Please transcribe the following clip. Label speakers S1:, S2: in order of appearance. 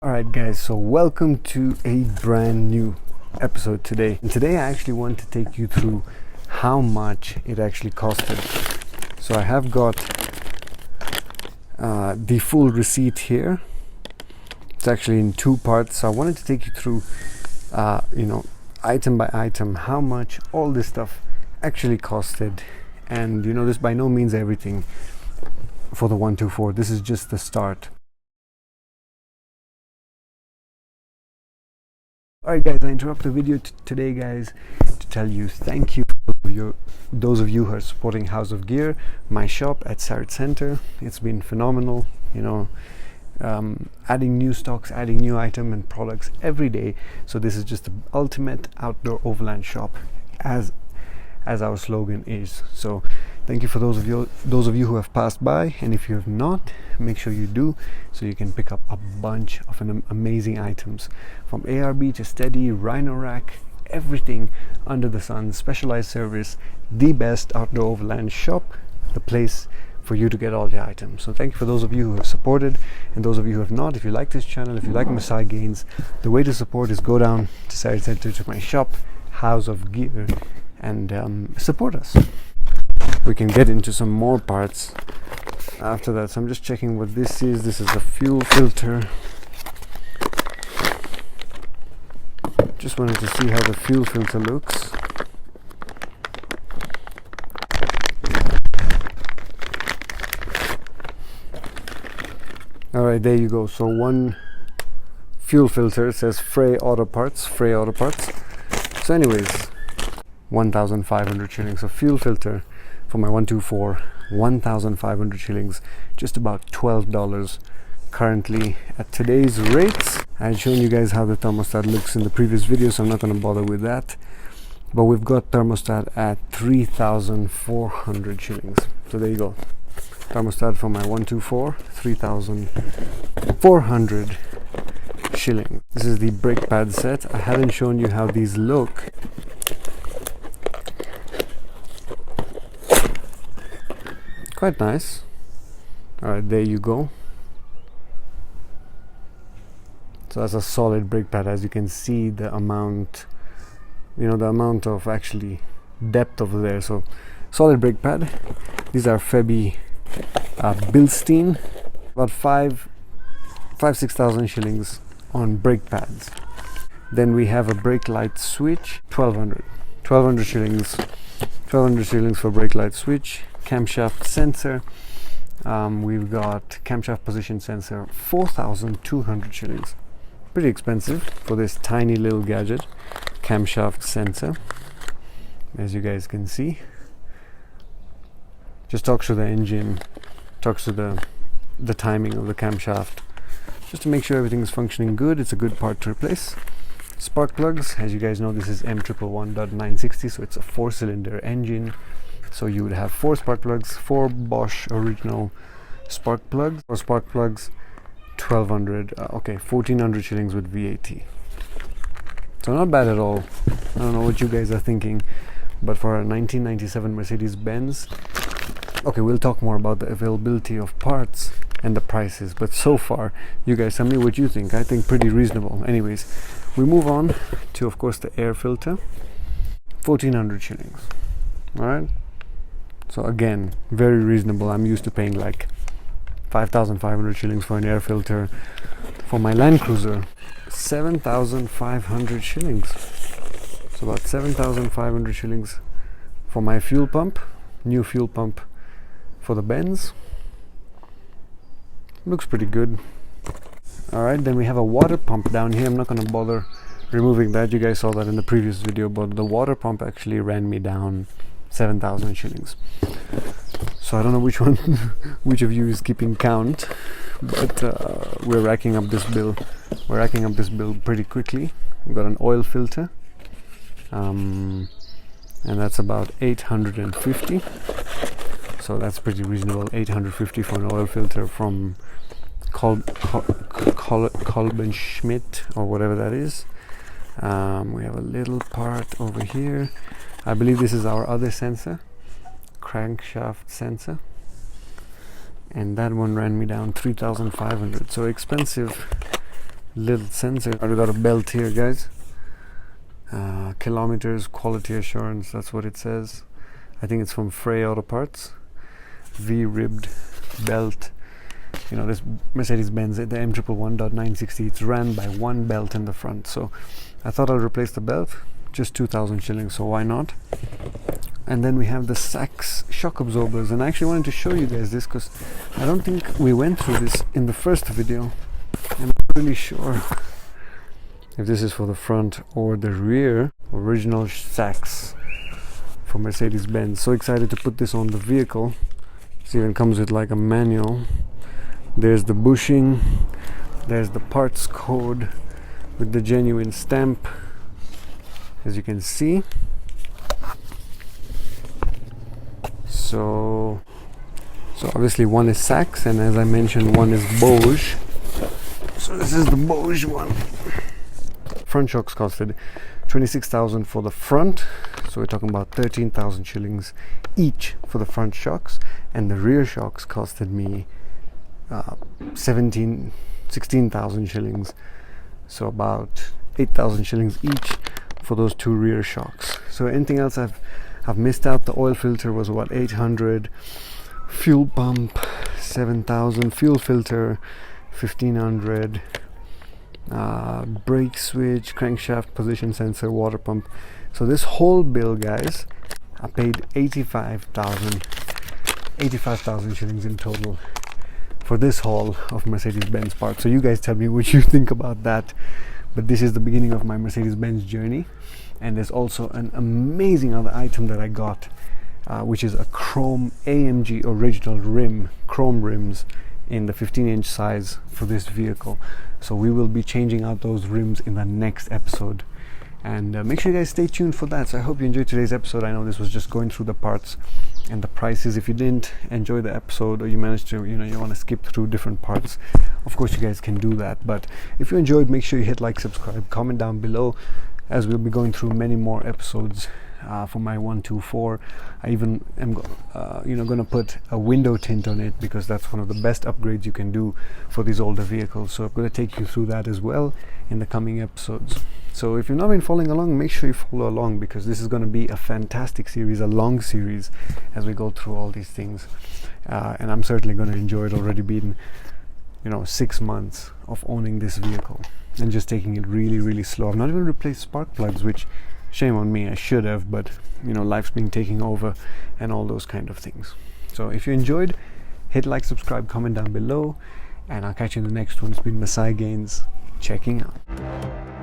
S1: Alright guys, so welcome to a brand new episode today. And today I actually want to take you through how much it actually costed. So I have got the full receipt here. It's actually in two parts. So I wanted to take you through item by item how much all this stuff actually costed. And this by no means everything for the 124. This is just the start. Alright guys, I interrupt the video today guys to tell you thank you for those of you who are supporting House of Gear, my shop at Sarit Center. It's been phenomenal, adding new stocks, adding new items and products every day. So this is just the ultimate outdoor overland shop as our slogan is. So thank you for those of you who have passed by, and if you have not, make sure you do, so you can pick up a bunch of amazing items from ARB to Steady, Rhino Rack, everything under the sun. Specialized service, the best outdoor overland shop, the place for you to get all your items. So thank you for those of you who have supported, and those of you who have not. If you like this channel, if you like Masai Gains, the way to support is go down to Sarit Center to my shop, House of Gear, and support us. We can get into some more parts after that. So I'm just checking what this is. This is a fuel filter. Just wanted to see how the fuel filter looks. Alright, there you go. So one fuel filter, it says Frey Auto Parts. So anyways, 1,500 shillings. So fuel filter for my 124, 1,500 shillings, just about $12 currently at today's rates. I had shown you guys how the thermostat looks in the previous video, so I'm not going to bother with that. But we've got thermostat at 3,400 shillings. So there you go. Thermostat for my 124, 3,400 shillings. This is the brake pad set. I hadn't shown you how these look. Quite nice. Alright, there you go. So that's a solid brake pad. As you can see, the amount of actually depth over there. So solid brake pad. These are Febi Bilstein. About 6,000 shillings on brake pads. Then we have a brake light switch, 1,200 shillings. 1,200 shillings for brake light switch. Camshaft sensor, we've got camshaft position sensor, 4,200 shillings. Pretty expensive for this tiny little gadget. Camshaft sensor, as you guys can see, just talks to the engine, talks to the timing of the camshaft, just to make sure everything is functioning good. It's a good part to replace. Spark plugs, as you guys know, this is M111.960, so it's a 4-cylinder engine. So you would have 4 spark plugs, 4 Bosch original spark plugs, or spark plugs, 1,400 shillings with VAT. So not bad at all. I don't know what you guys are thinking, but for a 1997 Mercedes-Benz, okay, we'll talk more about the availability of parts and the prices, but so far, you guys tell me what you think. I think pretty reasonable. Anyways, we move on to, of course, the air filter, 1,400 shillings. All right. So again, very reasonable. I'm used to paying like 5,500 shillings for an air filter. For my Land Cruiser, 7,500 shillings. So about 7,500 shillings for my fuel pump, new fuel pump for the Benz. Looks pretty good. Alright, then we have a water pump down here. I'm not going to bother removing that. You guys saw that in the previous video, but the water pump actually ran me down 7,000 shillings. So I don't know which of you is keeping count, but we're racking up this bill. We're racking up this bill pretty quickly. We've got an oil filter, and that's about 850. So that's pretty reasonable. 850 for an oil filter from Kolben Schmidt or whatever that is. We have a little part over here. I believe this is our other sensor, crankshaft sensor, and that one ran me down 3,500. So expensive little sensor. I got a belt here, guys. Kilometers, quality assurance, that's what it says. I think it's from Frey Auto Parts. V-ribbed belt. You know, this Mercedes-Benz, the M111.960, it's ran by one belt in the front. So I thought I'll replace the belt, just 2,000 shillings, so why not? And then we have the Sachs shock absorbers, and I actually wanted to show you guys this because I don't think we went through this in the first video, and I'm not really sure if this is for the front or the rear. Original Sachs for Mercedes-Benz. So excited to put this on the vehicle. It even comes with like a manual. There's the bushing, there's the parts code with the genuine stamp, as you can see. So obviously one is Sachs, and as I mentioned, one is Bosch. So this is the Bosch one. Front shocks costed 26,000 for the front, so we're talking about 13,000 shillings each for the front shocks, and the rear shocks costed me 16,000 shillings, so about 8,000 shillings each for those two rear shocks. So anything else I've missed out? The oil filter was what, 800, fuel pump 7,000, fuel filter 1,500, brake switch, crankshaft position sensor, water pump. So this whole bill, guys, I paid 85,000 shillings in total for this haul of Mercedes-Benz parts. So you guys tell me what you think about that. But this is the beginning of my Mercedes-Benz journey, and there's also an amazing other item that I got, which is a chrome AMG original rim, chrome rims in the 15-inch size for this vehicle. So we will be changing out those rims in the next episode, and make sure you guys stay tuned for that. So I hope you enjoyed today's episode. I know this was just going through the parts and the prices. If you didn't enjoy the episode, or you managed to, you want to skip through different parts, of course you guys can do that. But if you enjoyed, make sure you hit like, subscribe, comment down below, as we'll be going through many more episodes for my 124. I even am going to put a window tint on it, because that's one of the best upgrades you can do for these older vehicles. So I'm going to take you through that as well in the coming episodes. So if you've not been following along, make sure you follow along, because this is going to be a fantastic series, a long series, as we go through all these things. And I'm certainly going to enjoy it. Already been 6 months of owning this vehicle and just taking it really, really slow. I've not even replaced spark plugs, which, shame on me, I should have, but life's been taking over and all those kind of things. So if you enjoyed, hit like, subscribe, comment down below, and I'll catch you in the next one. It's been Masai Gaines checking out.